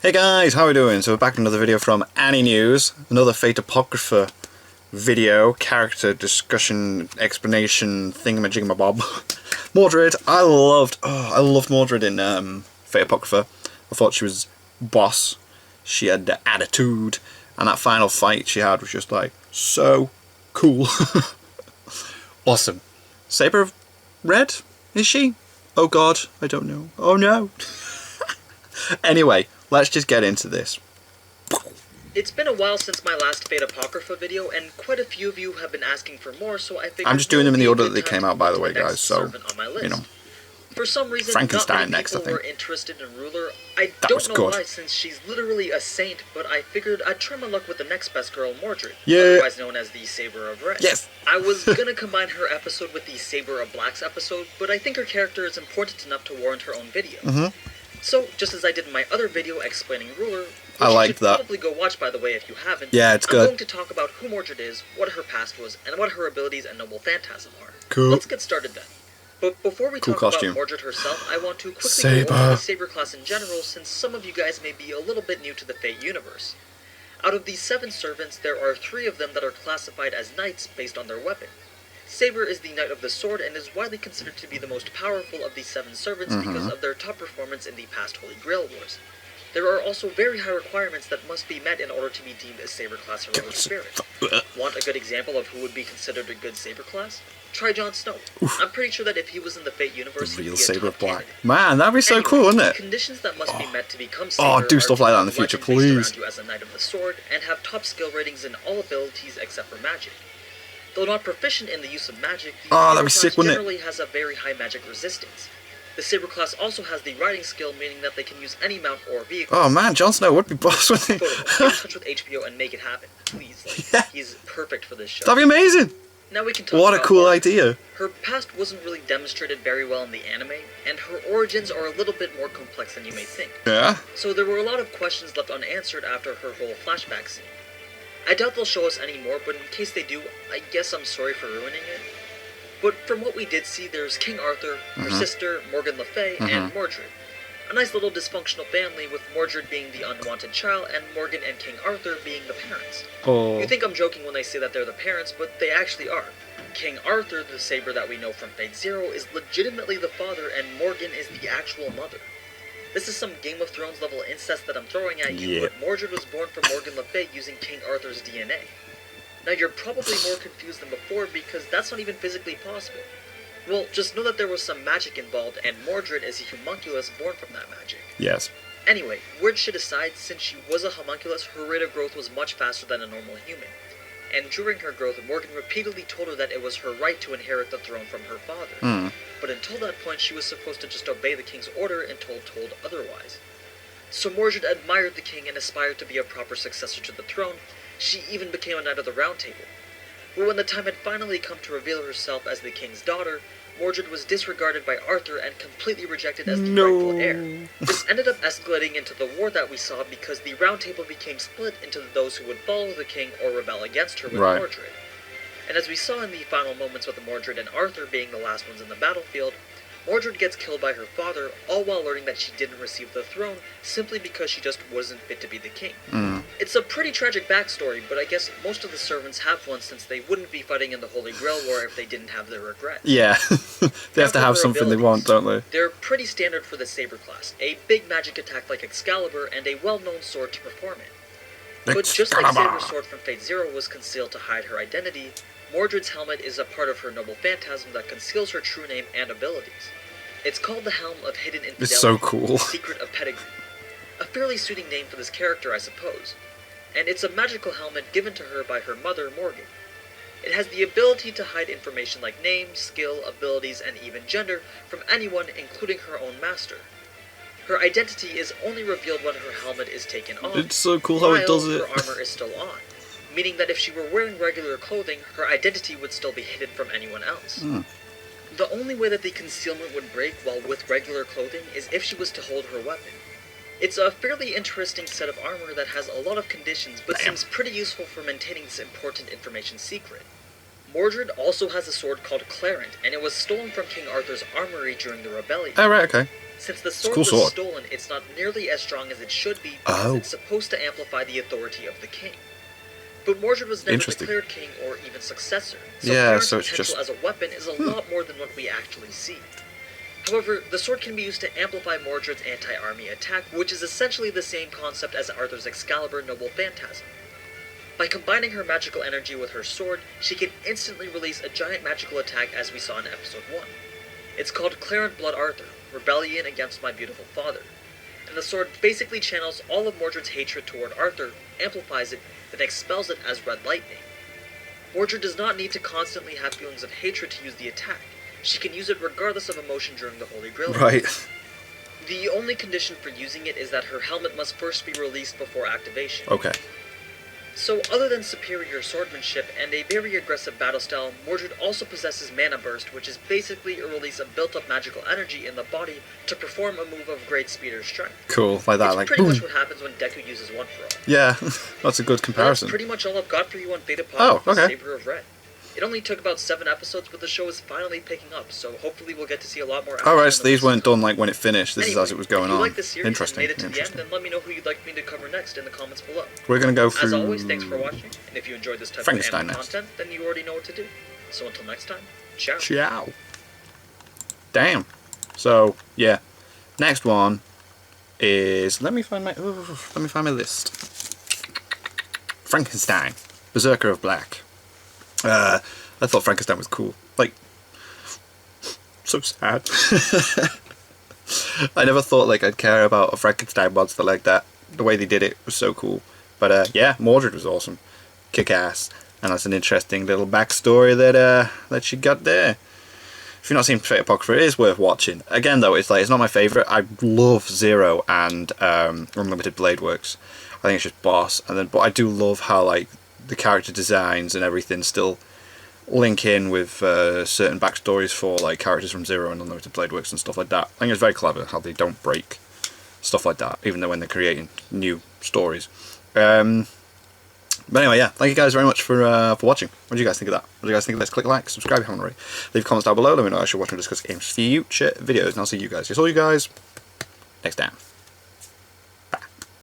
Hey guys, how are we doing? So we're back with another video from Annie News, another Fate Apocrypha video, character discussion, explanation, thingamajiggamabob. Mordred, I loved Mordred in Fate Apocrypha. I thought she was boss. She had the attitude, and that final fight she had was just like so cool. Awesome. Saber red? Is she? Oh god, I don't know. Oh no. Anyway, let's just get into this. It's been a while since my last Fate Apocrypha video, and quite a few of you have been asking for more, so I figured I'm just doing them in the order that they came out, by the way, guys, so, you know. For some reason, Frankenstein not many next, people I were think. interested in Ruler. I That was don't know good. why, since she's literally a saint, but I figured I'd try my luck with the next best girl, Mordred, Yeah. otherwise known as the Saber of Red. Yes. I was gonna combine her episode with the Saber of Black's episode, but I think her character is important enough to warrant her own video. So, just as I did in my other video explaining Ruler, which I you liked should that. probably go watch, by the way, if you haven't. Yeah, it's I'm good. going to talk about who Mordred is, what her past was, and what her abilities and noble phantasm are. Cool. Let's get started then. But before we Cool talk costume. about Mordred herself, I want to quickly Saber. go over the Saber class in general, since some of you guys may be a little bit new to the Fate universe. Out of these 7 servants, there are 3 of them that are classified as knights based on their weapon. Saber is the Knight of the Sword and is widely considered to be the most powerful of these 7 servants because of their top performance in the past Holy Grail Wars. There are also very high requirements that must be met in order to be deemed a Saber class heroic spirit. Want a good example of who would be considered a good Saber class? Try Jon Snow. I'm pretty sure that if he was in the Fate universe, he'd Real be a Saber top Black. candidate. Man, that'd be so Anyway, cool, wouldn't it? The conditions that must be met to become Saber do stuff are like to that in the have future, legend based please. around you as a Knight of the Sword, and have top skill ratings in all abilities except for magic. Though not proficient in the use of magic, the Oh, Saber that'd be class sick, wouldn't it? generally has a very high magic resistance. The Saber class also has the riding skill, meaning that they can use any mount or vehicle. Oh man, Jon Snow would be boss, wouldn't he? Totally. Get in touch with HBO and make it happen, please. Like, Yeah. he's perfect for this show. That'd be amazing! Now we can talk What a about cool Mordred. idea. Her past wasn't really demonstrated very well in the anime, and her origins are a little bit more complex than you may think. Yeah? So there were a lot of questions left unanswered after her whole flashback scene. I doubt they'll show us any more, but in case they do, I guess I'm sorry for ruining it. But from what we did see, there's King Arthur, her sister, Morgan Le Fay, and Mordred. A nice little dysfunctional family, with Mordred being the unwanted child, and Morgan and King Arthur being the parents. Oh. You think I'm joking when I say that they're the parents, but they actually are. King Arthur, the Saber that we know from Fate Zero, is legitimately the father, and Morgan is the actual mother. This is some Game of Thrones level incest that I'm throwing at you, Yeah. but Mordred was born from Morgan Le Fay using King Arthur's DNA. Now you're probably more confused than before because that's not even physically possible. Well, just know that there was some magic involved, and Mordred is a homunculus born from that magic. Yes. Anyway, weird shit aside, since she was a homunculus, her rate of growth was much faster than a normal human. And during her growth, Morgan repeatedly told her that it was her right to inherit the throne from her father. But until that point, she was supposed to just obey the king's order until told otherwise. So Mordred admired the king and aspired to be a proper successor to the throne. She even became a Knight of the Round Table. But when the time had finally come to reveal herself as the king's daughter, Mordred was disregarded by Arthur and completely rejected as the rightful heir. This ended up escalating into the war that we saw because the Round Table became split into those who would follow the king or rebel against her with Right. Mordred. And as we saw in the final moments with Mordred and Arthur being the last ones in the battlefield, Mordred gets killed by her father, all while learning that she didn't receive the throne simply because she just wasn't fit to be the king. It's a pretty tragic backstory, but I guess most of the servants have one since they wouldn't be fighting in the Holy Grail War if they didn't have their regret. Yeah. They have to Now for have her something they want, don't they? They're pretty standard for the Saber class, a big magic attack like Excalibur and a well-known sword to perform it. But just like Excalibur. Saber's sword from Fate Zero was concealed to hide her identity, Mordred's helmet is a part of her noble phantasm that conceals her true name and abilities. It's called the Helm of Hidden Infidelity, It's so cool. Secret of Pedigree. A fairly suiting name for this character, I suppose. And it's a magical helmet given to her by her mother, Morgan. It has the ability to hide information like name, skill, abilities, and even gender from anyone, including her own master. Her identity is only revealed when her helmet is taken off. It's so cool how it while does it. her armor is still on, meaning that if she were wearing regular clothing, her identity would still be hidden from anyone else. The only way that the concealment would break while with regular clothing is if she was to hold her weapon. It's a fairly interesting set of armor that has a lot of conditions, but seems pretty useful for maintaining this important information secret. Mordred also has a sword called Clarent, and it was stolen from King Arthur's armory during the rebellion. Oh, right, okay. Since the sword cool was sword. stolen, it's not nearly as strong as it should be because Oh. it's supposed to amplify the authority of the king. But Mordred was never Interesting. declared king or even successor, so Yeah, Charon's so it's potential just- as a weapon is a lot more than what we actually see. However, the sword can be used to amplify Mordred's anti-army attack, which is essentially the same concept as Arthur's Excalibur Noble Phantasm. By combining her magical energy with her sword, she can instantly release a giant magical attack as we saw in episode 1. It's called Clarent Blood Arthur, Rebellion Against My Beautiful Father, and the sword basically channels all of Mordred's hatred toward Arthur, amplifies it, then expels it as red lightning. Mordred does not need to constantly have feelings of hatred to use the attack. She can use it regardless of emotion during the Holy Grail. Right. The only condition for using it is that her helmet must first be released before activation. Okay. So, other than superior swordsmanship and a very aggressive battle style, Mordred also possesses Mana Burst, which is basically a release of built-up magical energy in the body to perform a move of great speed or strength. Cool, like that, It's like pretty boom. much what happens when Deku uses One For All. Yeah, that's a good But comparison. that's pretty much all I've got for you on Fate Oh, Apocrypha, okay. Saber of Red. It only took about 7 episodes, but the show is finally picking up, so hopefully we'll get to see a lot more. Alright, so these weren't done like when it finished, this Anyway, is as it was going if you on. like the series Interesting, and made it to the end, interesting. then let me know who you'd like me to cover next in the comments below. We're gonna go through... As always, thanks for watching, and if you enjoyed this type of Frankenstein anime next. content, then you already know what to do. So until next time, ciao. Ciao. Damn. So, yeah. Next one is... Let me find my list. Frankenstein. Berserker of Black. I thought Frankenstein was cool. Like, so sad. I never thought like I'd care about a Frankenstein monster like that. The way they did it was so cool. But yeah, Mordred was awesome. Kick ass. And that's an interesting little backstory that she got there. If you've not seen Fate Apocrypha, it is worth watching. Again though, it's like it's not my favourite. I love Zero and Unlimited Blade Works. I think it's just boss. But I do love how like the character designs and everything still link in with certain backstories for like characters from Zero and Unlimited Blade Works and stuff like that. I think it's very clever how they don't break stuff like that, even though when they're creating new stories. But anyway, yeah, thank you guys very much for watching. What do you guys think of that? What do you guys think of this? Click like, subscribe if you haven't already. Leave comments down below, let me know I should watch and discuss games for future videos, and I'll see you guys. Yes, all you guys, next time.